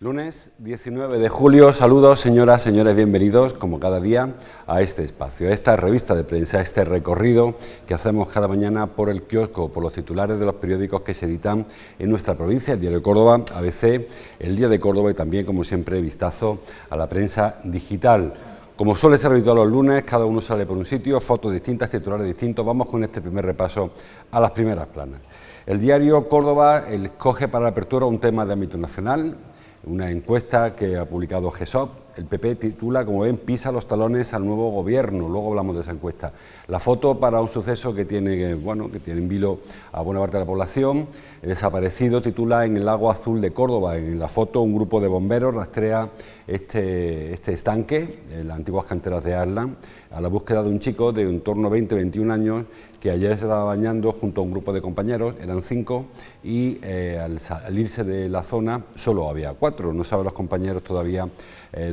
Lunes 19 de julio, saludos señoras, señores, bienvenidos como cada día a este espacio, a esta revista de prensa, a este recorrido que hacemos cada mañana por el kiosco, por los titulares de los periódicos que se editan en nuestra provincia, el Diario de Córdoba, ABC, el Día de Córdoba y también, como siempre, vistazo a la prensa digital. Como suele ser habitual los lunes, cada uno sale por un sitio, fotos distintas, titulares distintos. Vamos con este primer repaso a las primeras planas. El Diario Córdoba escoge para la apertura un tema de ámbito nacional. Una encuesta que ha publicado GESOP, el PP titula, como ven, pisa los talones al nuevo gobierno. Luego hablamos de esa encuesta. La foto para un suceso que tiene en vilo a buena parte de la población. El desaparecido titula en el lago azul de Córdoba. En la foto un grupo de bomberos rastrea este estanque, en las antiguas canteras de Aslan, a la búsqueda de un chico de en torno a 20-21 años que ayer se estaba bañando junto a un grupo de compañeros, eran 5, y al irse de la zona solo había 4. No saben los compañeros todavía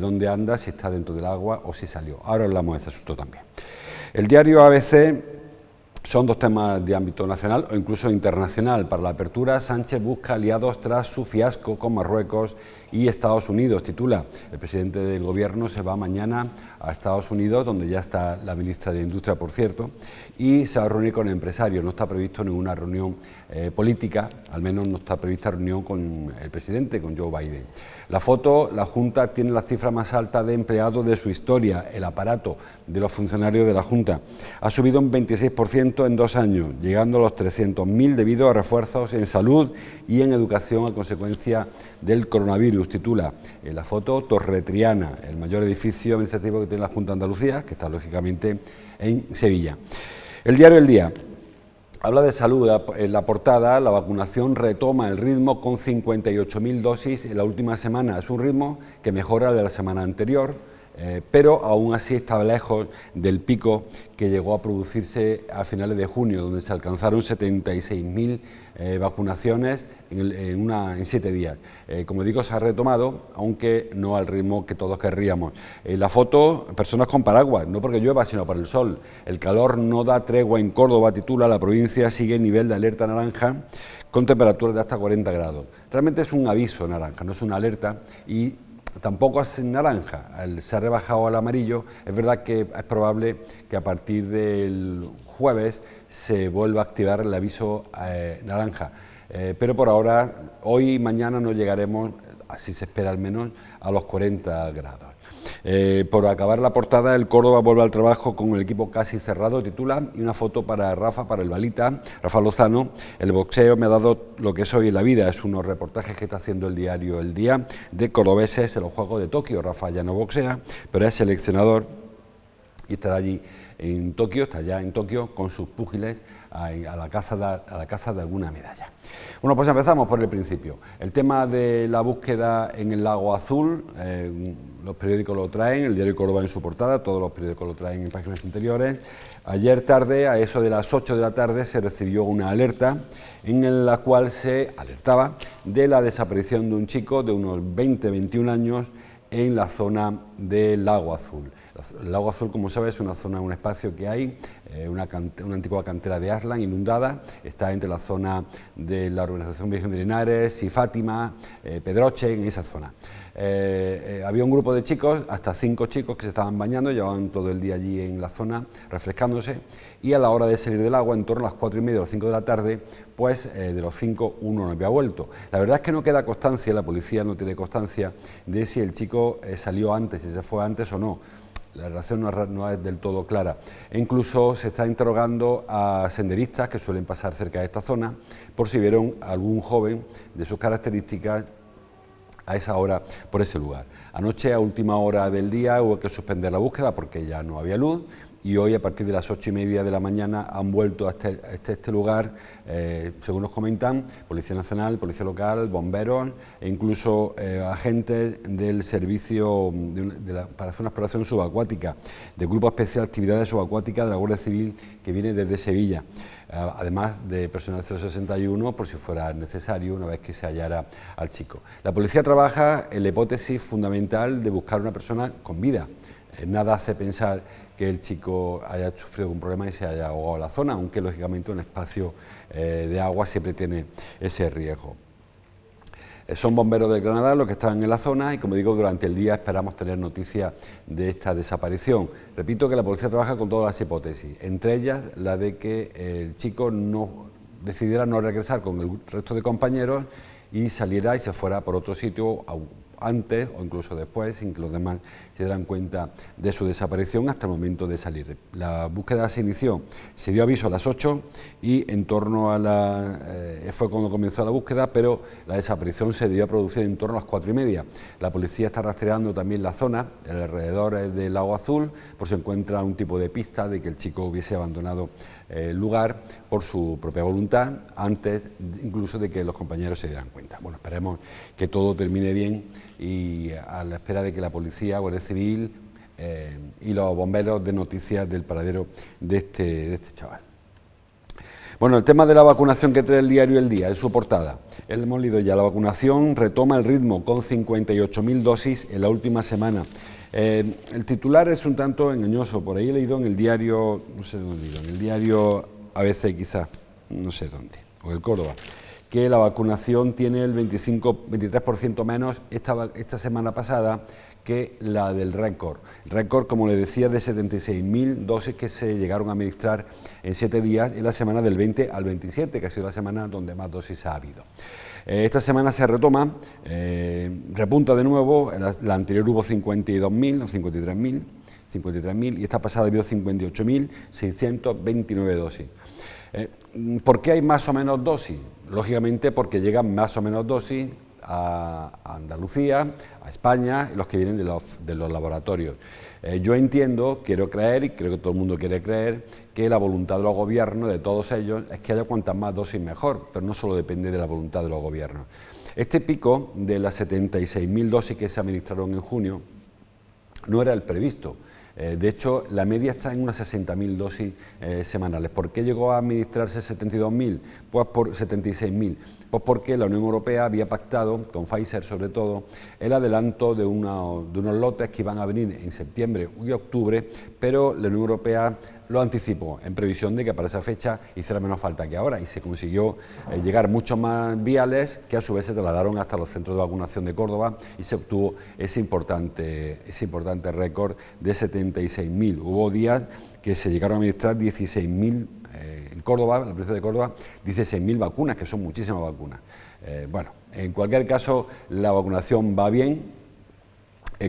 dónde anda, si está dentro del agua o si salió. Ahora hablamos de este asunto también. El diario ABC son dos temas de ámbito nacional o incluso internacional. Para la apertura, Sánchez busca aliados tras su fiasco con Marruecos y Estados Unidos. Titula, el presidente del gobierno se va mañana a Estados Unidos, donde ya está la ministra de Industria, por cierto, y se va a reunir con empresarios. No está previsto ninguna reunión política, al menos no está prevista reunión con el presidente, con Joe Biden. La foto, la Junta tiene la cifra más alta de empleados de su historia. El aparato de los funcionarios de la Junta ha subido un 26% en 2 años, llegando a los 300.000 debido a refuerzos en salud y en educación a consecuencia del coronavirus. Titula en la foto Torre Triana, el mayor edificio administrativo que tiene la Junta de Andalucía, que está lógicamente en Sevilla. El diario El Día habla de salud. En la portada, la vacunación retoma el ritmo con 58.000 dosis en la última semana. Es un ritmo que mejora de la semana anterior, pero aún así está lejos del pico que llegó a producirse a finales de junio, donde se alcanzaron 76.000 vacunaciones en 7 días. Como digo, se ha retomado, aunque no al ritmo que todos querríamos. La foto, personas con paraguas, no porque llueva, sino por el sol. El calor no da tregua en Córdoba, titula, la provincia sigue en nivel de alerta naranja, con temperaturas de hasta 40 grados. Realmente es un aviso naranja, no es una alerta, y tampoco es naranja, se ha rebajado al amarillo. Es verdad que es probable que a partir del jueves se vuelva a activar el aviso naranja, pero por ahora, hoy y mañana no llegaremos, así se espera al menos, a los 40 grados. Por acabar la portada, el Córdoba vuelve al trabajo con el equipo casi cerrado, titula, y una foto para Rafa, para el balita, Rafa Lozano. El boxeo me ha dado lo que soy en la vida. Es unos reportajes que está haciendo el diario El Día de cordobeses en los Juegos de Tokio. Rafa ya no boxea, pero es seleccionador y estará allí en Tokio, está ya en Tokio con sus púgiles a la caza de alguna medalla. Bueno, pues empezamos por el principio. El tema de la búsqueda en el lago azul, los periódicos lo traen, el diario Córdoba en su portada, todos los periódicos lo traen en páginas interiores. Ayer tarde, a eso de las 8 de la tarde, se recibió una alerta en la cual se alertaba de la desaparición de un chico de unos 20-21 años en la zona del lago azul. El lago azul, como sabes, es una zona, un espacio que hay, una antigua cantera de Aslan inundada, está entre la zona de la Urbanización Virgen de Linares y Fátima, Pedroche, en esa zona. Había un grupo de chicos, hasta 5 chicos que se estaban bañando, llevaban todo el día allí en la zona refrescándose, y a la hora de salir del agua, en torno a las 4:30 o las 5 de la tarde, pues de los 5, uno no había vuelto. La verdad es que no queda constancia, la policía no tiene constancia de si el chico salió antes, si se fue antes o no. La relación no es del todo clara. E incluso se está interrogando a senderistas que suelen pasar cerca de esta zona por si vieron a algún joven de sus características a esa hora por ese lugar. Anoche, a última hora del día, hubo que suspender la búsqueda porque ya no había luz y hoy a partir de las 8:30 de la mañana han vuelto a este lugar, según nos comentan, Policía Nacional, Policía Local, bomberos e incluso agentes del servicio para hacer una exploración subacuática, del Grupo Especial de Actividades Subacuáticas de la Guardia Civil que viene desde Sevilla, además de personal 061 por si fuera necesario una vez que se hallara al chico. La policía trabaja en la hipótesis fundamental de buscar una persona con vida. Nada hace pensar que el chico haya sufrido algún problema y se haya ahogado en la zona, aunque lógicamente un espacio de agua siempre tiene ese riesgo. Son bomberos del Granada los que están en la zona y, como digo, durante el día esperamos tener noticias de esta desaparición. Repito que la policía trabaja con todas las hipótesis, entre ellas la de que el chico decidiera no regresar con el resto de compañeros y saliera y se fuera por otro sitio antes o incluso después, sin que los demás se dieran cuenta de su desaparición hasta el momento de salir. La búsqueda se inició, se dio aviso a las 8 y en torno a fue cuando comenzó la búsqueda, pero la desaparición se debió producir en torno a las 4:30. La policía está rastreando también la zona, alrededor del Lago Azul, por si encuentra un tipo de pista de que el chico hubiese abandonado el lugar por su propia voluntad, antes incluso de que los compañeros se dieran cuenta. Bueno, esperemos que todo termine bien y a la espera de que la policía, Guardia Civil y los bomberos den noticias del paradero de este chaval. Bueno, el tema de la vacunación que trae el diario El Día, en su portada. Hemos leído ya, la vacunación retoma el ritmo con 58.000 dosis en la última semana. El titular es un tanto engañoso, por ahí he leído en el diario, no sé dónde he leído, en el diario ABC quizás, no sé dónde, o el Córdoba, que la vacunación tiene el 23% menos esta semana pasada que la del récord. Récord, como le decía, de 76.000 dosis que se llegaron a administrar en 7 días, en la semana del 20 al 27, que ha sido la semana donde más dosis ha habido. Esta semana se retoma, repunta de nuevo, la anterior hubo 52.000 o 53.000 y esta pasada ha habido 58.629 dosis. ¿Por qué hay más o menos dosis? Lógicamente porque llegan más o menos dosis a Andalucía, a España, los que vienen de los laboratorios. Yo entiendo, quiero creer, y creo que todo el mundo quiere creer, que la voluntad de los gobiernos, de todos ellos, es que haya cuantas más dosis mejor, pero no solo depende de la voluntad de los gobiernos. Este pico de las 76.000 dosis que se administraron en junio no era el previsto. De hecho, la media está en unas 60.000 dosis semanales. ¿Por qué llegó a administrarse 72.000? Pues por 76.000. Pues porque la Unión Europea había pactado, con Pfizer sobre todo, el adelanto de unos lotes que iban a venir en septiembre y octubre, pero la Unión Europea lo anticipó en previsión de que para esa fecha hiciera menos falta que ahora y se consiguió llegar muchos más viales que a su vez se trasladaron hasta los centros de vacunación de Córdoba y se obtuvo ese importante récord de 76.000. Hubo días que se llegaron a administrar 16.000 en Córdoba, en la provincia de Córdoba, 16.000 vacunas, que son muchísimas vacunas. Bueno, en cualquier caso, la vacunación va bien.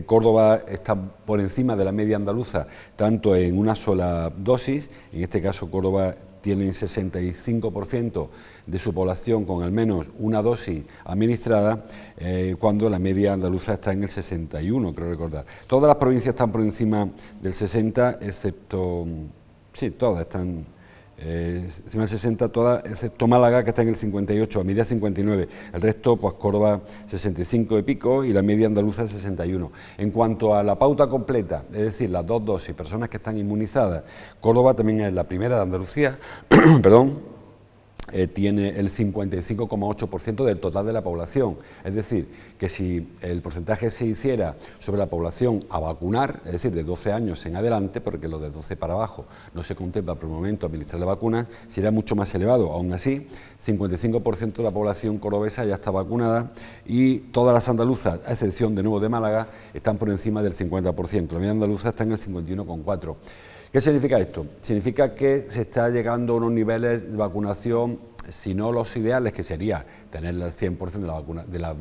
Córdoba está por encima de la media andaluza, tanto en una sola dosis, en este caso Córdoba tiene 65% de su población con al menos una dosis administrada, cuando la media andaluza está en el 61%, creo recordar. Todas las provincias están por encima del 60%, excepto, sí, todas están encima del 60, todas, excepto Málaga, que está en el 58, Almería 59, el resto, pues Córdoba 65 y pico y la media andaluza 61. En cuanto a la pauta completa, es decir, las 2 dosis, personas que están inmunizadas, Córdoba también es la primera de Andalucía, perdón, tiene el 55,8% del total de la población. Es decir, que si el porcentaje se hiciera sobre la población a vacunar, es decir, de 12 años en adelante, porque los de 12 para abajo no se contempla por el momento administrar la vacuna, sería mucho más elevado. Aún así, 55% de la población cordobesa ya está vacunada y todas las andaluzas, a excepción de nuevo de Málaga, están por encima del 50%. La media andaluza está en el 51,4%. ¿Qué significa esto? Significa que se está llegando a unos niveles de vacunación, si no los ideales, que sería tener el 100% de la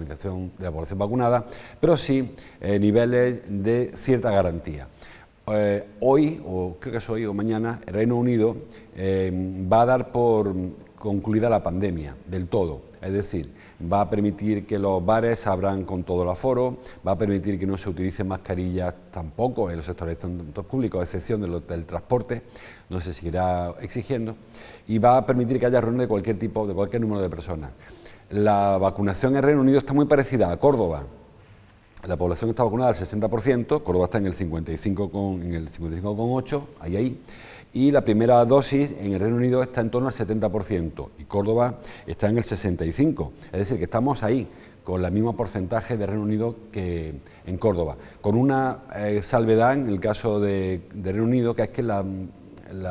población vacunada, pero sí niveles de cierta garantía. Hoy, o creo que es hoy o mañana, el Reino Unido va a dar por concluida la pandemia del todo. Es decir, va a permitir que los bares abran con todo el aforo, va a permitir que no se utilicen mascarillas tampoco en los establecimientos públicos, a excepción del transporte, no se seguirá exigiendo, y va a permitir que haya reuniones de cualquier tipo, de cualquier número de personas. La vacunación en Reino Unido está muy parecida a Córdoba. La población está vacunada al 60%, Córdoba está en el 55,8%, ahí, y la primera dosis en el Reino Unido está en torno al 70%, y Córdoba está en el 65%, es decir, que estamos ahí, con el mismo porcentaje de Reino Unido que en Córdoba, con una salvedad en el caso de Reino Unido, que es que la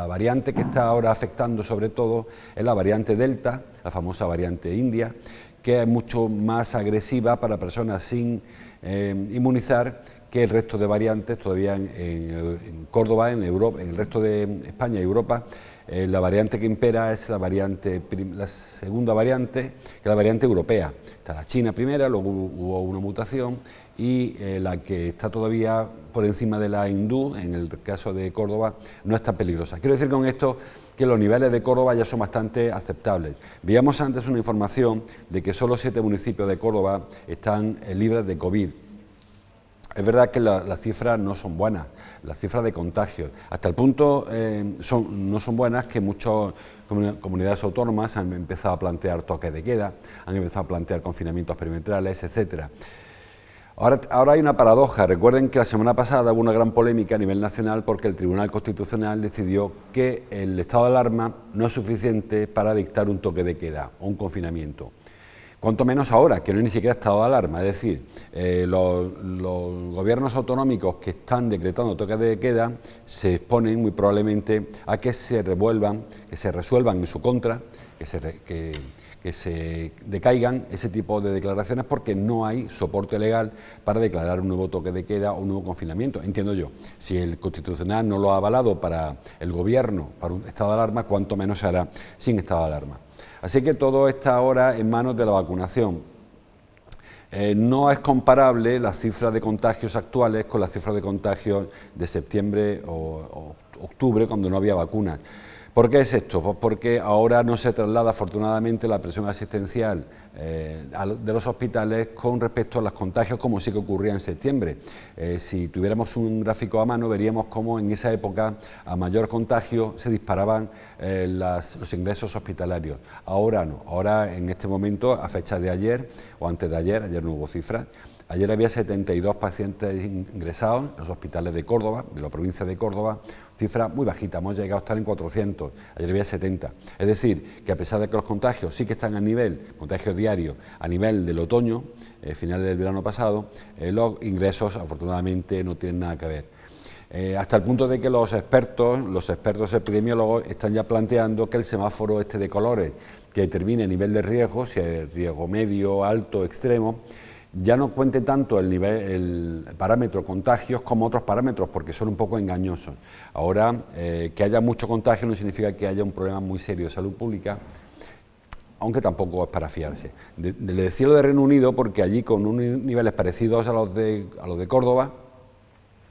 variante que está ahora afectando sobre todo es la variante Delta, la famosa variante India, que es mucho más agresiva para personas sin inmunizar que el resto de variantes. Todavía en Córdoba, en Europa, en el resto de España y Europa, la variante que impera es la segunda variante, que es la variante europea. Está la China primera, luego hubo una mutación, y la que está todavía por encima de la hindú, en el caso de Córdoba, no es tan peligrosa. Quiero decir con esto que los niveles de Córdoba ya son bastante aceptables. Veíamos antes una información de que solo 7 municipios de Córdoba están libres de COVID. Es verdad que las cifras no son buenas, las cifras de contagios. Hasta el punto no son buenas que muchas comunidades autónomas han empezado a plantear toques de queda, han empezado a plantear confinamientos perimetrales, etcétera. Ahora hay una paradoja. Recuerden que la semana pasada hubo una gran polémica a nivel nacional porque el Tribunal Constitucional decidió que el estado de alarma no es suficiente para dictar un toque de queda o un confinamiento. Cuanto menos ahora, que no hay ni siquiera estado de alarma. Es decir, los gobiernos autonómicos que están decretando toques de queda se exponen muy probablemente a que se resuelvan en su contra, que se decaigan ese tipo de declaraciones, porque no hay soporte legal para declarar un nuevo toque de queda o un nuevo confinamiento, entiendo yo. Si el Constitucional no lo ha avalado para el Gobierno, para un estado de alarma, cuanto menos se hará sin estado de alarma. Así que todo está ahora en manos de la vacunación. No es comparable las cifras de contagios actuales con las cifras de contagios de septiembre o octubre, cuando no había vacunas. ¿Por qué es esto? Pues porque ahora no se traslada afortunadamente la presión asistencial de los hospitales con respecto a los contagios, como sí que ocurría en septiembre. Si tuviéramos un gráfico a mano, veríamos cómo en esa época, a mayor contagio, se disparaban los ingresos hospitalarios. Ahora no, ahora en este momento, a fecha de ayer o antes de ayer no hubo cifras. Ayer había 72 pacientes ingresados en los hospitales de Córdoba, de la provincia de Córdoba, cifra muy bajita, hemos llegado a estar en 400, ayer había 70. Es decir, que a pesar de que los contagios sí que están a nivel, contagios diarios, a nivel del otoño, final del verano pasado, los ingresos afortunadamente no tienen nada que ver. Hasta el punto de que los expertos epidemiólogos están ya planteando que el semáforo de colores que determine el nivel de riesgo, si es riesgo medio, alto, extremo, ya no cuente tanto el parámetro contagios como otros parámetros, porque son un poco engañosos. Ahora, que haya mucho contagio no significa que haya un problema muy serio de salud pública, aunque tampoco es para fiarse. Le decía lo de Reino Unido porque allí, con unos niveles parecidos a los de Córdoba,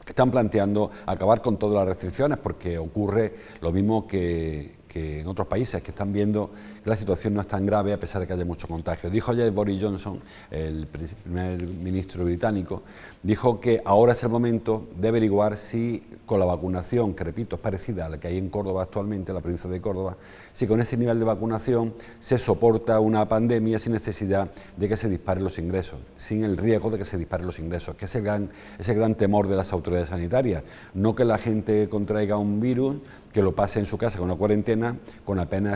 están planteando acabar con todas las restricciones, porque ocurre lo mismo que en otros países, que están viendo que la situación no es tan grave a pesar de que haya mucho contagio. Dijo ayer Boris Johnson, el primer ministro británico, dijo que ahora es el momento de averiguar si con la vacunación, que repito es parecida a la que hay en Córdoba actualmente, en la provincia de Córdoba, si con ese nivel de vacunación se soporta una pandemia sin necesidad de que se disparen los ingresos, sin el riesgo de que se disparen los ingresos, que es ese gran temor de las autoridades sanitarias. No que la gente contraiga un virus, que lo pase en su casa con una cuarentena,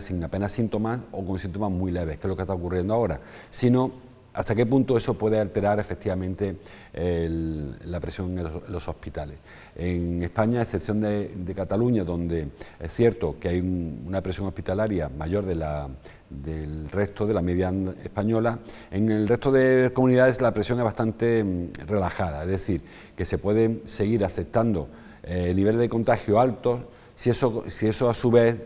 sin apenas síntomas o con síntomas muy leves, que es lo que está ocurriendo ahora, sino hasta qué punto eso puede alterar efectivamente la presión en los hospitales. En España, a excepción de Cataluña, donde es cierto que hay una presión hospitalaria mayor del resto de la media española, en el resto de comunidades la presión es bastante relajada, es decir, que se pueden seguir aceptando niveles de contagio altos si eso a su vez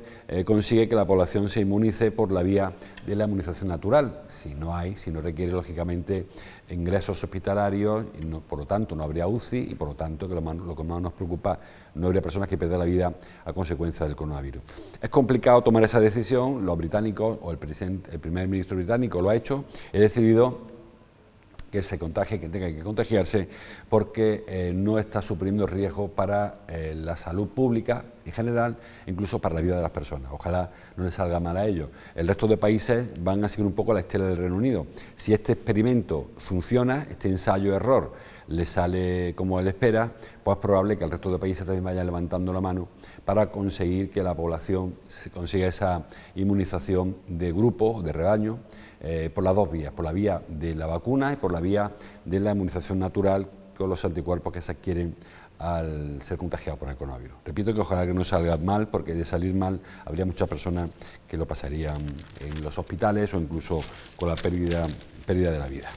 consigue que la población se inmunice por la vía de la inmunización natural. Si no requiere lógicamente ingresos hospitalarios, y por lo tanto no habría UCI y por lo tanto, lo que más nos preocupa, no habría personas que pierdan la vida a consecuencia del coronavirus. Es complicado tomar esa decisión, los británicos o el primer ministro británico lo ha hecho, he decidido que se contagie, que tenga que contagiarse, porque no está suponiendo riesgo para la salud pública en general, incluso para la vida de las personas. Ojalá no les salga mal a ellos. El resto de países van a seguir un poco la estela del Reino Unido. Si este experimento funciona, este ensayo-error le sale como él espera, pues es probable que el resto de países también vayan levantando la mano para conseguir que la población consiga esa inmunización de grupo, de rebaño, por las dos vías, por la vía de la vacuna y por la vía de la inmunización natural con los anticuerpos que se adquieren al ser contagiados por el coronavirus. Repito que ojalá que no salga mal, porque de salir mal habría muchas personas que lo pasarían en los hospitales o incluso con la pérdida de la vida.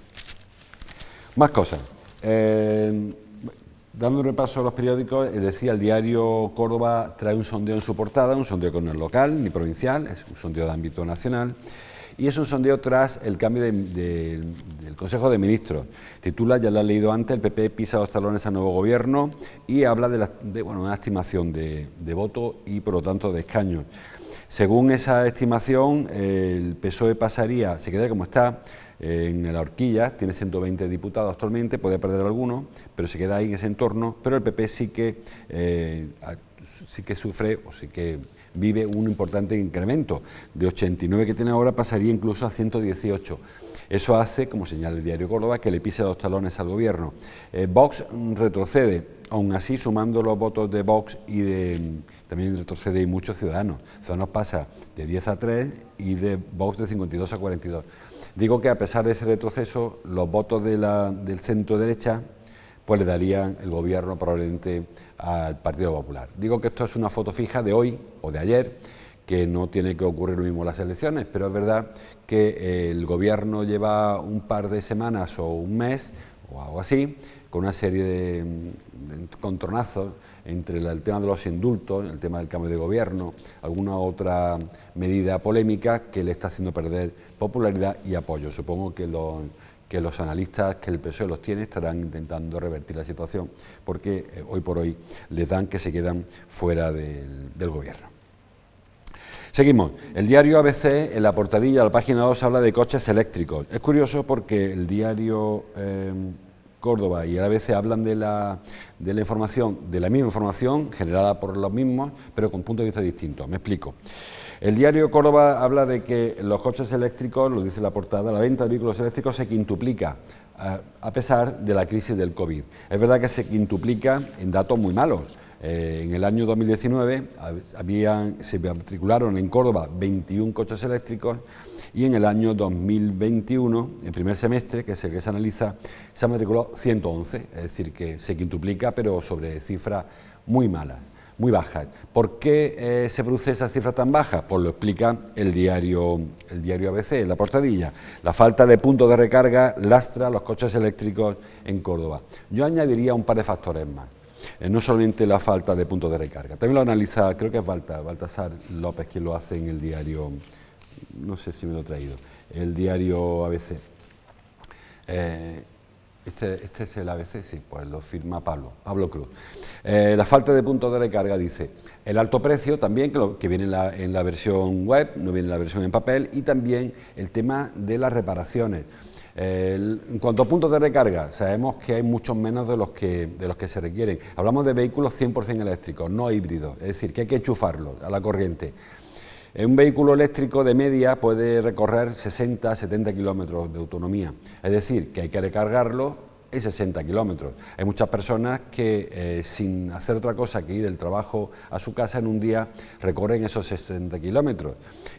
Más cosas. Dando un repaso a los periódicos, decía el diario Córdoba trae un sondeo en su portada, un sondeo que no es local ni provincial, es un sondeo de ámbito nacional. Y es un sondeo tras el cambio del Consejo de Ministros. Titula, ya lo he leído antes, el PP pisa los talones al nuevo gobierno y habla de una estimación de votos y por lo tanto de escaños. Según esa estimación, el PSOE pasaría, se quedaría como está, en la horquilla, tiene 120 diputados actualmente, puede perder algunos, pero se queda ahí en ese entorno, pero el PP sí que sufre o sí que vive un importante incremento. De 89 que tiene ahora pasaría incluso a 118. Eso hace, como señala el diario Córdoba, que le pise los talones al gobierno. Vox retrocede, aún así sumando los votos de Vox también retrocede muchos Ciudadanos. Ciudadanos pasa de 10 a 3 y de Vox de 52 a 42. Digo que a pesar de ese retroceso, los votos del centro derecha pues le darían el gobierno probablemente al Partido Popular. Digo que esto es una foto fija de hoy o de ayer, que no tiene que ocurrir lo mismo en las elecciones, pero es verdad que el gobierno lleva un par de semanas o un mes o algo así, con una serie de encontronazos entre el tema de los indultos, el tema del cambio de gobierno, alguna otra medida polémica que le está haciendo perder popularidad y apoyo. Supongo que los analistas que el PSOE los tiene estarán intentando revertir la situación, porque hoy por hoy les dan que se quedan fuera del gobierno. Seguimos. El diario ABC, en la portadilla, la página 2, habla de coches eléctricos. Es curioso porque el diario Córdoba y el ABC hablan de la información, de la misma información generada por los mismos, pero con puntos de vista distintos. Me explico. El diario Córdoba habla de que los coches eléctricos, lo dice la portada, la venta de vehículos eléctricos se quintuplica a pesar de la crisis del COVID. Es verdad que se quintuplica en datos muy malos. En el año 2019 se matricularon en Córdoba 21 coches eléctricos y en el año 2021, el primer semestre, que es el que se analiza, se han matriculado 111, es decir, que se quintuplica, pero sobre cifras muy malas, muy bajas. ¿Por qué se produce esa cifra tan baja? Pues lo explica el diario ABC, en la portadilla. La falta de puntos de recarga lastra los coches eléctricos en Córdoba. Yo añadiría un par de factores más. No solamente la falta de puntos de recarga, también lo analiza, creo que es Baltasar López quien lo hace en el diario, no sé si me lo he traído, el diario ABC. Este es el ABC, sí, pues lo firma Pablo Cruz. La falta de puntos de recarga, dice, el alto precio también, que viene en la versión web, no viene en la versión en papel, y también el tema de las reparaciones. En cuanto a puntos de recarga, sabemos que hay muchos menos de los que se requieren. Hablamos de vehículos 100% eléctricos, no híbridos, es decir, que hay que enchufarlos a la corriente. Un vehículo eléctrico de media puede recorrer 60-70 kilómetros de autonomía, es decir, que hay que recargarlo en 60 kilómetros. Hay muchas personas que sin hacer otra cosa que ir del trabajo a su casa en un día recorren esos 60 kilómetros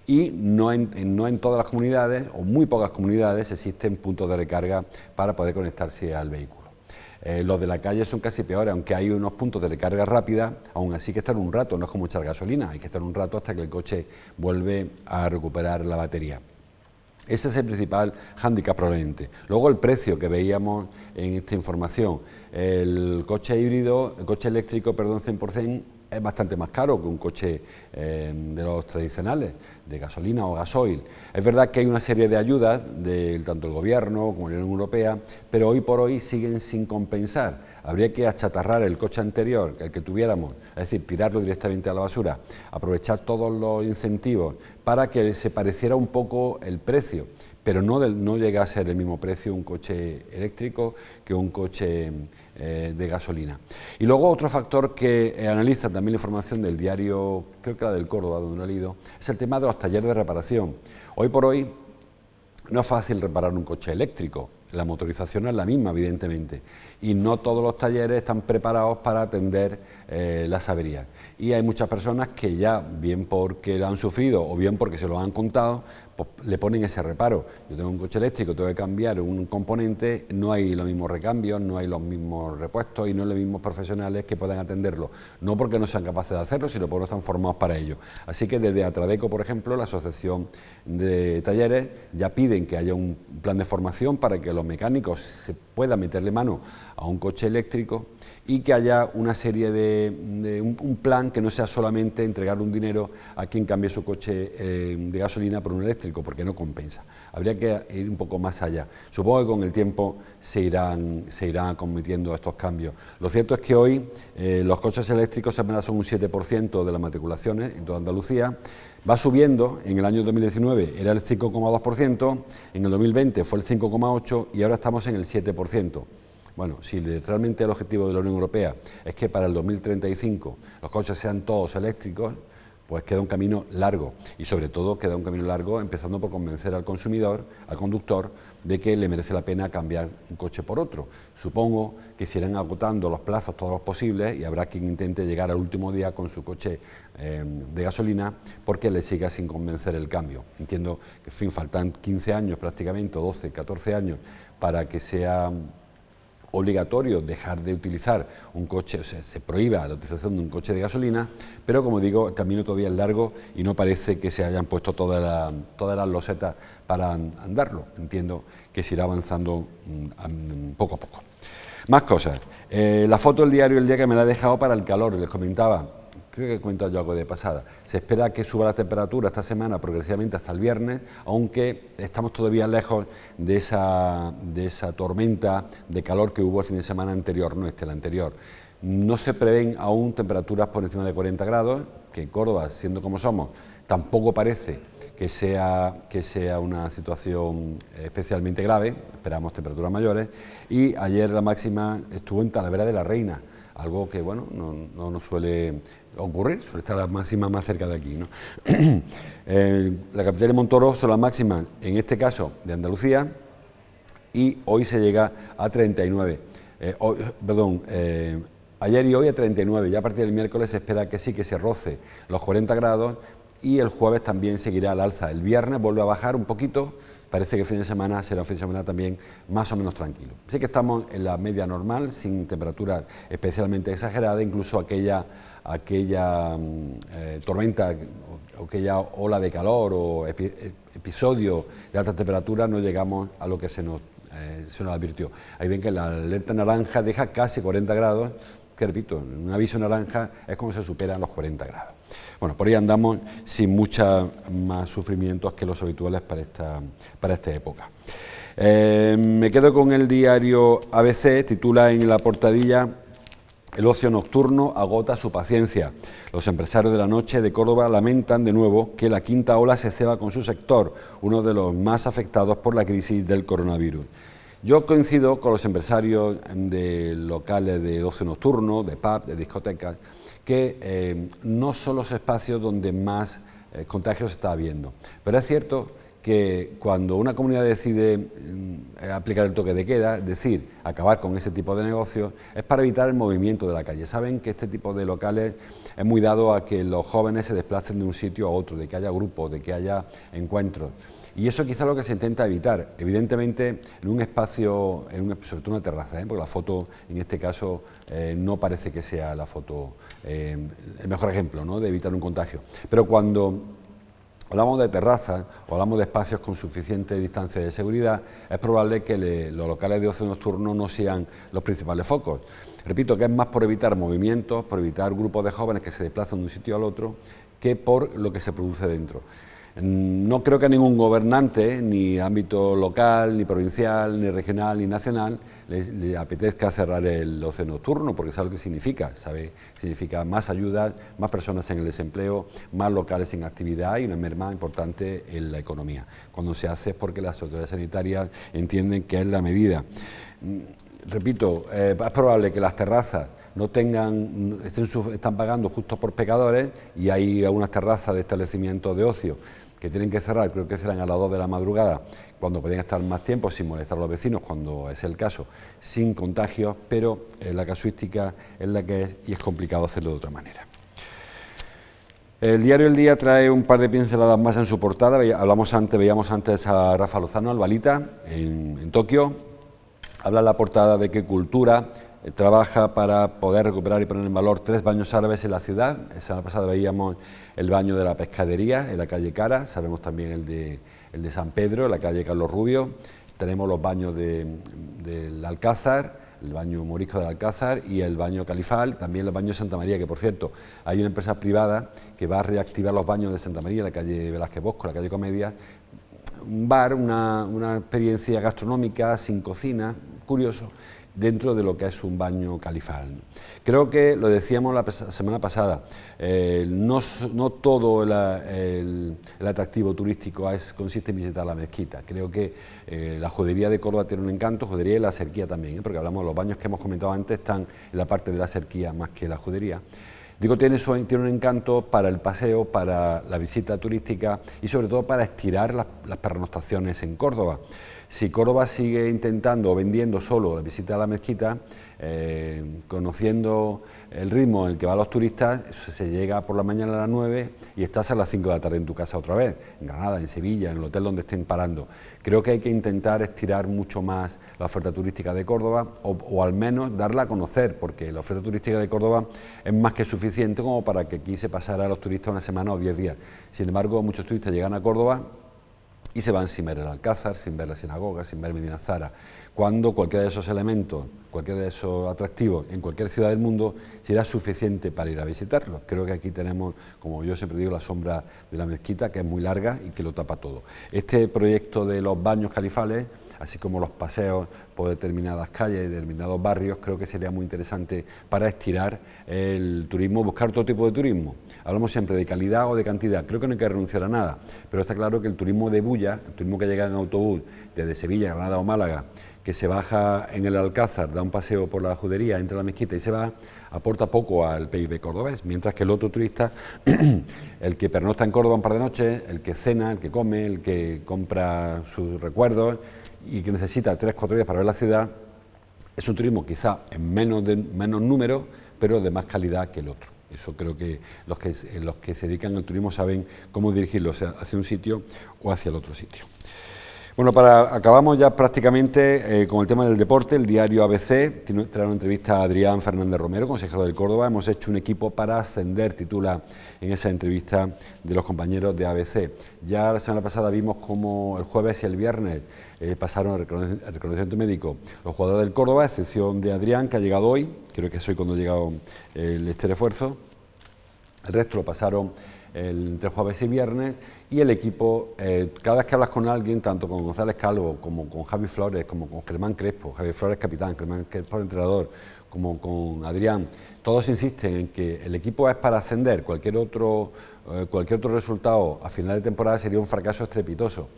y no en todas las comunidades o muy pocas comunidades existen puntos de recarga para poder conectarse al vehículo. Los de la calle son casi peores, aunque hay unos puntos de recarga rápida, aún así hay que estar un rato, no es como echar gasolina, hay que estar un rato hasta que el coche vuelve a recuperar la batería. Ese es el principal hándicap probablemente. Luego el precio que veíamos en esta información, el coche eléctrico, 100%, es bastante más caro que un coche de los tradicionales, de gasolina o gasoil. Es verdad que hay una serie de ayudas de tanto el Gobierno como la Unión Europea, pero hoy por hoy siguen sin compensar. Habría que achatarrar el coche anterior, el que tuviéramos, es decir, tirarlo directamente a la basura, aprovechar todos los incentivos para que se pareciera un poco el precio, pero no llega a ser el mismo precio un coche eléctrico que un coche de gasolina. Y luego otro factor que analiza también la información del diario, creo que era del Córdoba, donde lo he leído, es el tema de los talleres de reparación. Hoy por hoy no es fácil reparar un coche eléctrico, la motorización es la misma, evidentemente, y no todos los talleres están preparados para atender las averías. Y hay muchas personas que ya, bien porque lo han sufrido o bien porque se lo han contado, pues le ponen ese reparo. Yo tengo un coche eléctrico, tengo que cambiar un componente, no hay los mismos recambios, no hay los mismos repuestos y no hay los mismos profesionales que puedan atenderlo. No porque no sean capaces de hacerlo, sino porque no están formados para ello. Así que desde Atradeco, por ejemplo, la Asociación de Talleres, ya piden que haya un plan de formación para que los mecánicos se puedan meterle mano a un coche eléctrico y que haya una serie un plan que no sea solamente entregar un dinero a quien cambie su coche de gasolina por un eléctrico, porque no compensa. Habría que ir un poco más allá. Supongo que con el tiempo se irán acometiendo estos cambios. Lo cierto es que hoy los coches eléctricos apenas son un 7% de las matriculaciones en toda Andalucía. Va subiendo, en el año 2019 era el 5,2%, en el 2020 fue el 5,8% y ahora estamos en el 7%. Bueno, si realmente el objetivo de la Unión Europea es que para el 2035 los coches sean todos eléctricos, pues queda un camino largo y sobre todo queda un camino largo empezando por convencer al consumidor, al conductor, de que le merece la pena cambiar un coche por otro. Supongo que se irán agotando los plazos todos los posibles y habrá quien intente llegar al último día con su coche de gasolina porque le siga sin convencer el cambio. Entiendo que, en fin, faltan 15 años prácticamente, 12, 14 años para que sea obligatorio dejar de utilizar un coche, o sea, se prohíba la utilización de un coche de gasolina, pero como digo, el camino todavía es largo y no parece que se hayan puesto todas las losetas para andarlo. Entiendo que se irá avanzando poco a poco. Más cosas. La foto del diario El Día, que me la he dejado para el calor, les comentaba, creo que he comentado yo algo de pasada. Se espera que suba la temperatura esta semana progresivamente hasta el viernes, aunque estamos todavía lejos de esa tormenta de calor que hubo el fin de semana anterior, el anterior. No se prevén aún temperaturas por encima de 40 grados, que en Córdoba, siendo como somos, tampoco parece que sea una situación especialmente grave, esperamos temperaturas mayores, y ayer la máxima estuvo en Talavera de la Reina, algo que bueno, no nos suele ocurrir, suele estar la máxima más cerca de aquí, ¿no? La capital de Montoro son las máximas, en este caso de Andalucía, y hoy se llega a 39. Ayer y hoy a 39, ya a partir del miércoles se espera que sí que se roce los 40 grados y el jueves también seguirá al alza. El viernes vuelve a bajar un poquito, parece que el fin de semana será un fin de semana también más o menos tranquilo. Así que estamos en la media normal, sin temperaturas especialmente exageradas, incluso aquella tormenta, aquella ola de calor o episodio de alta temperatura no llegamos a lo que se nos advirtió. Ahí ven que la alerta naranja deja casi 40 grados, que repito, un aviso naranja es como se superan los 40 grados. Bueno, por ahí andamos sin muchos más sufrimientos que los habituales para esta época. Me quedo con el diario ABC, titula en la portadilla: el ocio nocturno agota su paciencia. Los empresarios de la noche de Córdoba lamentan de nuevo que la quinta ola se ceba con su sector, uno de los más afectados por la crisis del coronavirus. Yo coincido con los empresarios de locales de ocio nocturno, de pub, de discotecas, que no son los espacios donde más contagios está habiendo. Pero es cierto que cuando una comunidad decide aplicar el toque de queda, es decir, acabar con ese tipo de negocios, es para evitar el movimiento de la calle. Saben que este tipo de locales es muy dado a que los jóvenes se desplacen de un sitio a otro, de que haya grupos, de que haya encuentros. Y eso quizá es lo que se intenta evitar, evidentemente en un espacio, sobre todo una terraza, porque la foto en este caso no parece que sea la foto el mejor ejemplo, ¿no?, de evitar un contagio. Pero cuando hablamos de terrazas o hablamos de espacios con suficiente distancia de seguridad, es probable que los locales de ocio nocturno no sean los principales focos. Repito que es más por evitar movimientos, por evitar grupos de jóvenes que se desplazan de un sitio al otro, que por lo que se produce dentro. No creo que a ningún gobernante, ni ámbito local, ni provincial, ni regional, ni nacional, le apetezca cerrar el ocio nocturno, porque sabe lo que significa, significa más ayudas, más personas en el desempleo, más locales sin actividad y una merma importante en la economía. Cuando se hace es porque las autoridades sanitarias entienden que es la medida. Repito, es probable que las terrazas no tengan, están pagando justos por pecadores, y hay algunas terrazas de establecimientos de ocio que tienen que cerrar, creo que serán a las 2 de la madrugada, cuando podrían estar más tiempo sin molestar a los vecinos, cuando es el caso, sin contagios, pero la casuística es la que es y es complicado hacerlo de otra manera. El diario El Día trae un par de pinceladas más en su portada. Veíamos antes a Rafa Lozano Albalita en Tokio. Habla en la portada de que Cultura trabaja para poder recuperar y poner en valor 3 baños árabes en la ciudad. La semana pasada veíamos el baño de la Pescadería en la calle Cara, sabemos también el de San Pedro en la calle Carlos Rubio, tenemos los baños del Alcázar, el baño morisco del Alcázar y el baño Califal, también el baño de Santa María, que por cierto hay una empresa privada que va a reactivar los baños de Santa María en la calle Velázquez Bosco, la calle Comedia, un bar, una experiencia gastronómica sin cocina, curioso, dentro de lo que es un baño califal. Creo que, lo decíamos la semana pasada, no todo el atractivo turístico consiste en visitar la mezquita. Creo que la judería de Córdoba tiene un encanto, judería y la cerquía también, porque hablamos de los baños que hemos comentado antes, están en la parte de la cerquía más que la judería. Digo, tiene un encanto para el paseo, para la visita turística y sobre todo para estirar las pernoctaciones en Córdoba. Si Córdoba sigue intentando o vendiendo solo la visita a la mezquita, conociendo el ritmo en el que van los turistas, se llega por la mañana a las 9 y estás a las 5 de la tarde en tu casa otra vez, en Granada, en Sevilla, en el hotel donde estén parando. Creo que hay que intentar estirar mucho más la oferta turística de Córdoba o al menos darla a conocer, porque la oferta turística de Córdoba es más que suficiente como para que aquí se pasara a los turistas una semana o 10 días. Sin embargo, muchos turistas llegan a Córdoba y se van sin ver el Alcázar, sin ver la sinagoga, sin ver Medina Zara, cuando cualquiera de esos elementos, cualquiera de esos atractivos en cualquier ciudad del mundo será suficiente para ir a visitarlos. Creo que aquí tenemos, como yo siempre digo, la sombra de la mezquita, que es muy larga y que lo tapa todo. Este proyecto de los baños califales, así como los paseos por determinadas calles y determinados barrios, creo que sería muy interesante para estirar el turismo, buscar todo tipo de turismo. Hablamos siempre de calidad o de cantidad, creo que no hay que renunciar a nada, pero está claro que el turismo de bulla, el turismo que llega en autobús desde Sevilla, Granada o Málaga, que se baja en el Alcázar, da un paseo por la judería, entra a la mezquita y se va, aporta poco al PIB cordobés, mientras que el otro turista, el que pernocta en Córdoba un par de noches, el que cena, el que come, el que compra sus recuerdos y que necesita 3 o 4 días para ver la ciudad, es un turismo quizá en menos número, pero de más calidad que el otro. Eso creo que los que se dedican al turismo saben cómo dirigirlo, o sea, hacia un sitio o hacia el otro sitio. Bueno, acabamos ya prácticamente con el tema del deporte. El diario ABC trae una entrevista a Adrián Fernández Romero, consejero del Córdoba. Hemos hecho un equipo para ascender, titula en esa entrevista de los compañeros de ABC. Ya la semana pasada vimos cómo el jueves y el viernes pasaron el reconocimiento médico los jugadores del Córdoba, a excepción de Adrián, que ha llegado hoy, creo que es hoy cuando ha llegado este refuerzo. El resto lo pasaron entre jueves y viernes, y el equipo, cada vez que hablas con alguien, tanto con González Calvo como con Javi Flores, como con Germán Crespo, Javi Flores capitán, Germán Crespo entrenador, como con Adrián, todos insisten en que el equipo es para ascender. Cualquier otro resultado a final de temporada sería un fracaso estrepitoso.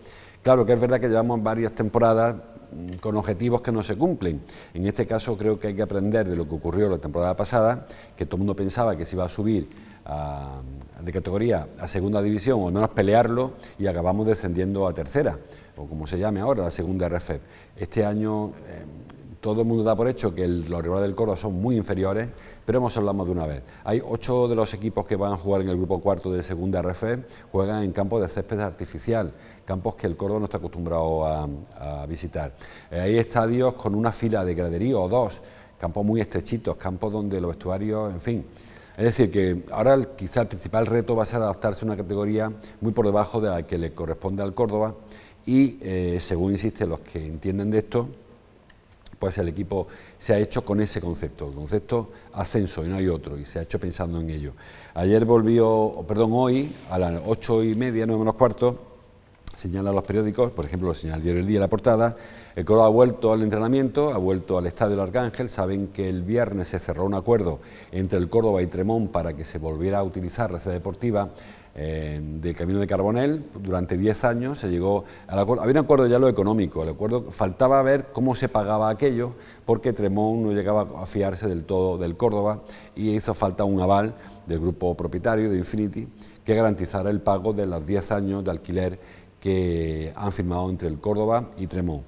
Claro que es verdad que llevamos varias temporadas con objetivos que no se cumplen. En este caso creo que hay que aprender de lo que ocurrió la temporada pasada, que todo el mundo pensaba que se iba a subir de categoría a segunda división, o al menos pelearlo, y acabamos descendiendo a tercera, o como se llame ahora, la segunda RFEP. Este año todo el mundo da por hecho que los rivales del Córdoba son muy inferiores, pero hemos hablado más de una vez. Hay 8 de los equipos que van a jugar en el grupo cuarto de segunda RFEP, juegan en campos de césped artificial, campos que el Córdoba no está acostumbrado a visitar. Hay estadios con una fila de graderío o 2, campos muy estrechitos, campos donde los vestuarios, en fin. Es decir, que ahora quizá el principal reto va a ser adaptarse a una categoría muy por debajo de la que le corresponde al Córdoba y, según insisten los que entienden de esto, pues el equipo se ha hecho con ese concepto, el concepto ascenso y no hay otro, y se ha hecho pensando en ello. Hoy a las 8:30, 9:15, señalan los periódicos, por ejemplo lo señala el diario El Día en la portada, el Córdoba ha vuelto al entrenamiento, ha vuelto al Estadio del Arcángel. Saben que el viernes se cerró un acuerdo entre el Córdoba y Tremont para que se volviera a utilizar la sede deportiva del Camino de Carbonell. Durante 10 años se llegó al acuerdo. Había un acuerdo ya lo económico, el acuerdo faltaba ver cómo se pagaba aquello, porque Tremont no llegaba a fiarse del todo del Córdoba y hizo falta un aval del grupo propietario de Infinity que garantizara el pago de los 10 años de alquiler que han firmado entre el Córdoba y Tremont.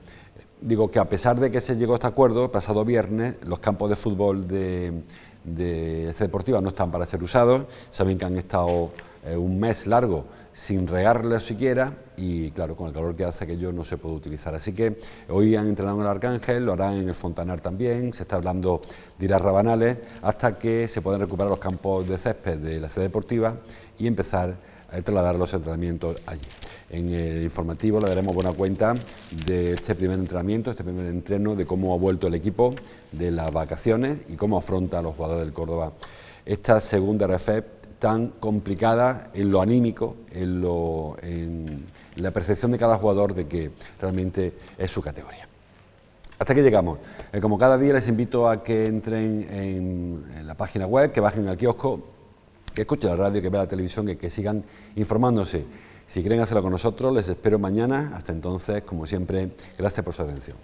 Digo que a pesar de que se llegó a este acuerdo, pasado viernes, los campos de fútbol de esta deportiva no están para ser usados. Saben que han estado un mes largo sin regarlos siquiera y claro, con el calor que hace aquello no se puede utilizar. Así que hoy han entrenado en el Arcángel, lo harán en el Fontanar también, se está hablando de ir a Rabanales hasta que se puedan recuperar los campos de césped de la sede deportiva y empezar a trasladar los entrenamientos allí. En el informativo le daremos buena cuenta de este primer entrenamiento, este primer entreno, de cómo ha vuelto el equipo de las vacaciones y cómo afronta a los jugadores del Córdoba esta segunda RFEP tan complicada en lo anímico, en la percepción de cada jugador de que realmente es su categoría. Hasta aquí llegamos. Como cada día les invito a que entren en la página web, que bajen al kiosco, que escuchen la radio, que vean la televisión, que sigan informándose. Si quieren hacerlo con nosotros, les espero mañana. Hasta entonces, como siempre, gracias por su atención.